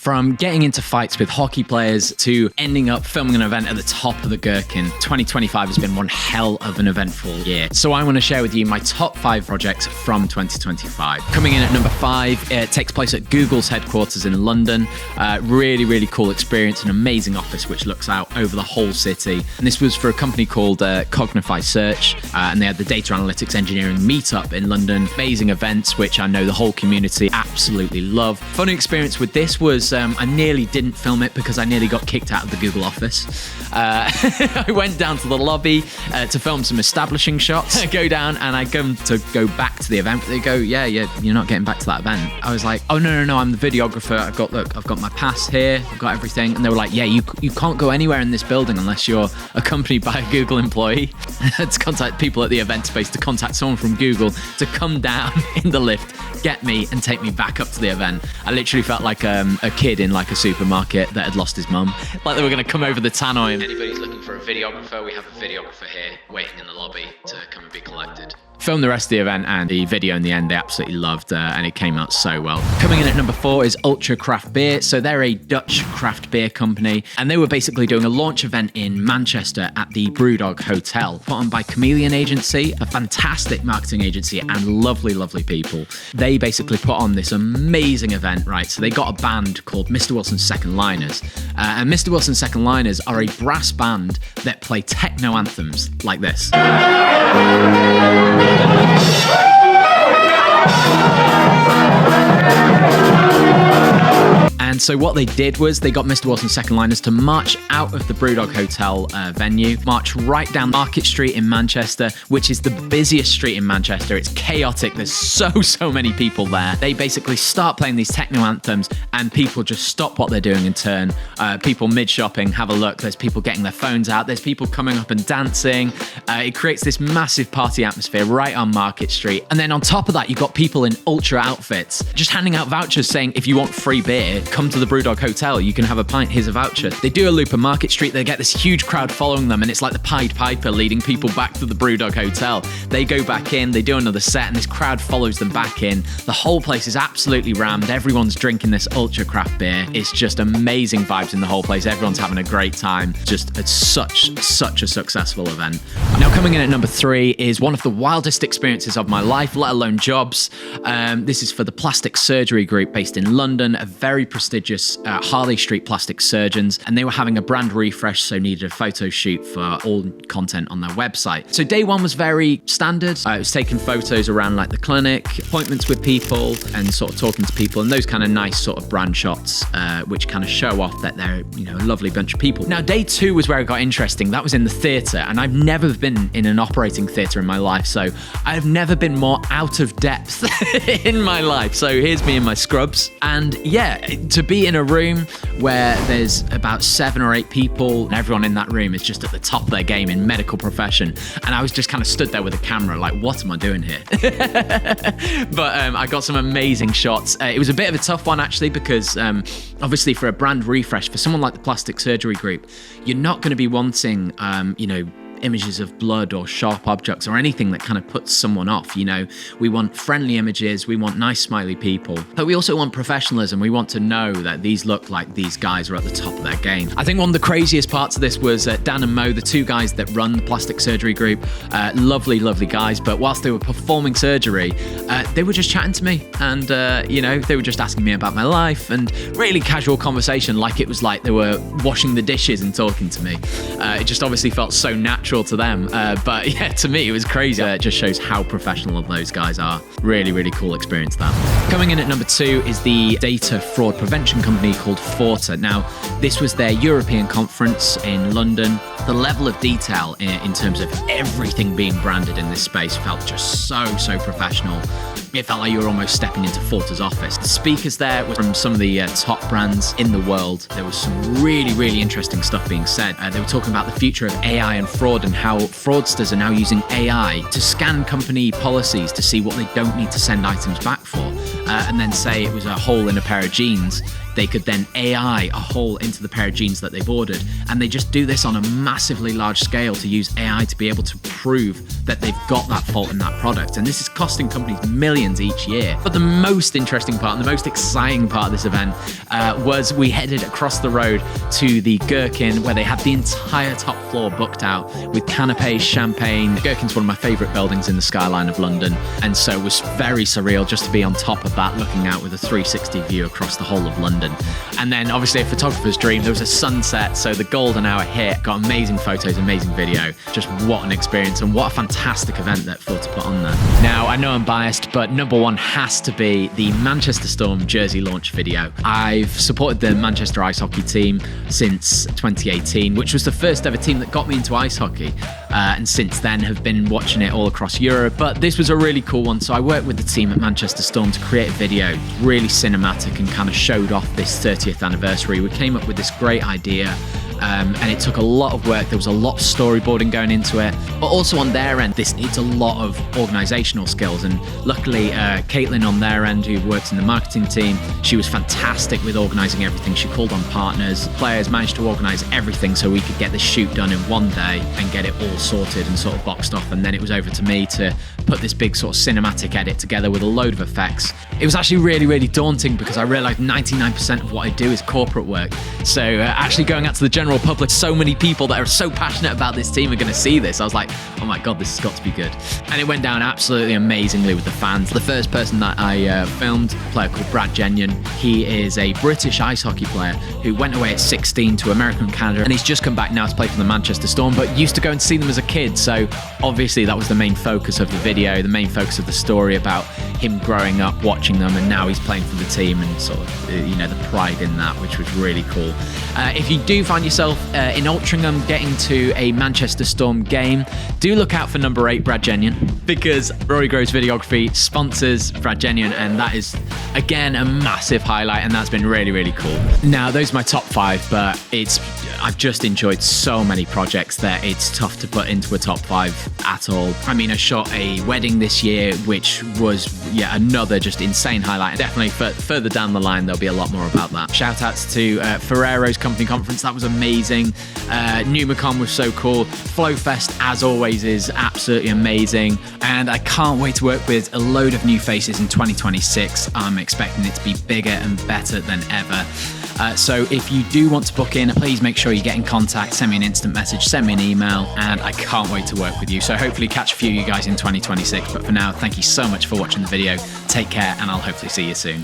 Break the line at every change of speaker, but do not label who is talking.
From getting into fights with hockey players to ending up filming an event at the top of the Gherkin, 2025 has been one hell of an eventful year. So I want to share with you my top 5 projects from 2025. Coming in at number 5, it takes place at Google's headquarters in London. Really cool experience, an amazing office which looks out over the whole city. And this was for a company called Cognify Search, and they had the data analytics engineering meetup in London. Amazing events which I know the whole community absolutely love. Funny experience with this was I nearly didn't film it because I nearly got kicked out of the Google office. I went down to the lobby to film some establishing shots. I go down and I come to go back to the event. They go, yeah, you're not getting back to that event. I was like, oh no, I'm the videographer. I've got my pass here. I've got everything. And they were like, yeah, you can't go anywhere in this building unless you're accompanied by a Google employee. To contact people at the event space, to contact someone from Google to come down in the lift, get me and take me back up to the event. I literally felt like a kid in like a supermarket that had lost his mum. Like they were going to come over the tannoy. If anybody's looking for a videographer, we have a videographer here waiting in the lobby to come and be collected. Filmed the rest of the event, and the video in the end they absolutely loved, and it came out so well. Coming in at number 4 is Uiltje Craft Beer. So they're a Dutch craft beer company, and they were basically doing a launch event in Manchester at the Brewdog Hotel, put on by Chameleon Agency, a fantastic marketing agency and lovely people. They basically put on this amazing event, right? So they got a band called Mr. Wilson's Second Liners, and Mr. Wilson's Second Liners are a brass band that play techno anthems like this. And so what they did was they got Mr. Wilson's Second Liners to march out of the Brewdog Hotel venue, march right down Market Street in Manchester, which is the busiest street in Manchester. It's chaotic. There's so many people there. They basically start playing these techno anthems and people just stop what they're doing and turn. People mid-shopping, have a look. There's people getting their phones out. There's people coming up and dancing. It creates this massive party atmosphere right on Market Street. And then on top of that, you've got people in ultra outfits just handing out vouchers saying, if you want free beer, come to the Brewdog Hotel, you can have a pint, here's a voucher. They do a loop of Market Street, they get this huge crowd following them, and it's like the Pied Piper leading people back to the Brewdog Hotel. They go back in, they do another set, and this crowd follows them back in. The whole place is absolutely rammed. Everyone's drinking this Uiltje craft beer. It's just amazing vibes in the whole place. Everyone's having a great time. It's such a successful event. Now coming in at number 3 is one of the wildest experiences of my life, let alone jobs. This is for the Plastic Surgery Group based in London, a very prestigious Harley Street plastic surgeons, and they were having a brand refresh, so needed a photo shoot for all content on their website. So day 1 was very standard. I was taking photos around like the clinic, appointments with people, and sort of talking to people, and those kind of nice sort of brand shots, which kind of show off that they're, a lovely bunch of people. Now day 2 was where it got interesting. That was in the theatre, and I've never been in an operating theatre in my life, so I've never been more out of depth in my life. So here's me in my scrubs, and yeah, to be in a room where there's about 7 or 8 people and everyone in that room is just at the top of their game in medical profession, and I was just kind of stood there with a camera like, what am I doing here? But I got some amazing shots. It was a bit of a tough one actually, because obviously for a brand refresh, for someone like the Plastic Surgery Group, you're not going to be wanting images of blood or sharp objects or anything that kind of puts someone off. We want friendly images, we want nice smiley people, but we also want professionalism. We want to know that these look like these guys are at the top of their game. I think one of the craziest parts of this was Dan and Mo, the 2 guys that run the Plastic Surgery Group. Lovely guys, but whilst they were performing surgery, they were just chatting to me, and they were just asking me about my life, and really casual conversation, like it was like they were washing the dishes and talking to me. It just obviously felt so natural to them, but yeah, to me it was crazy. It just shows how professional those guys are. Really cool experience that. Coming in at number 2 is the data fraud prevention company called Forta. Now this was their European conference in London. The level of detail in terms of everything being branded in this space felt just so professional. It felt like you were almost stepping into Forta's office. The speakers there were from some of the top brands in the world. There was some really interesting stuff being said. They were talking about the future of AI and fraud, and how fraudsters are now using AI to scan company policies to see what they don't need to send items back for, and then say it was a hole in a pair of jeans. they could then AI a hole into the pair of jeans that they've ordered. And they just do this on a massively large scale to use AI to be able to prove that they've got that fault in that product. And this is costing companies millions each year. But the most interesting part and the most exciting part of this event was we headed across the road to the Gherkin, where they had the entire top floor booked out with canapes, champagne. Gherkin's one of my favourite buildings in the skyline of London. And so it was very surreal just to be on top of that, looking out with a 360 view across the whole of London. And then obviously a photographer's dream, there was a sunset, so the golden hour hit, got amazing photos, amazing video. Just what an experience, and what a fantastic event that Filter put on there. Now, I know I'm biased, but number one has to be the Manchester Storm jersey launch video. I've supported the Manchester ice hockey team since 2018, which was the first ever team that got me into ice hockey. And since then have been watching it all across Europe. But this was a really cool one. So I worked with the team at Manchester Storm to create a video, really cinematic, and kind of showed off this 30th anniversary. We came up with this great idea. And it took a lot of work. There was a lot of storyboarding going into it, but also on their end, this needs a lot of organizational skills. And luckily, Caitlin on their end, who works in the marketing team, she was fantastic with organizing everything. She called on partners, players, managed to organize everything so we could get the shoot done in one day and get it all sorted and sort of boxed off. And then it was over to me to put this big sort of cinematic edit together with a load of effects. It was actually really, really daunting because I realized 99% of what I do is corporate work. So actually going out to the general public, so many people that are so passionate about this team are going to see this. I was like, oh my God, this has got to be good. And it went down absolutely amazingly with the fans. The first person that I filmed, a player called Brad Gherkin. He is a British ice hockey player who went away at 16 to America and Canada, and he's just come back now to play for the Manchester Storm, but used to go and see them as a kid. So obviously that was the main focus of the video, the main focus of the story, about him growing up watching them, and now he's playing for the team, and sort of, the pride in that, which was really cool. If you do find yourself in Altrincham getting to a Manchester Storm game, do look out for number 8, Brad Gherkin, because Rory Groves Videography sponsors Brad Gherkin, and that is, again, a massive highlight, and that's been really, really cool. Now, those are my top 5, but I've just enjoyed so many projects that it's tough to put into a top 5 at all. I mean, I shot a wedding this year, which was another just insane highlight. Definitely further down the line, there'll be a lot more about that. Shout outs to Ferrero's company conference, that was amazing. Numicon was so cool. Flowfest, as always, is absolutely amazing. And I can't wait to work with a load of new faces in 2026. I'm expecting it to be bigger and better than ever. So if you do want to book in, please make sure you get in contact, send me an instant message, send me an email, and I can't wait to work with you. So hopefully catch a few of you guys in 2026. But for now, thank you so much for watching the video. Take care, and I'll hopefully see you soon.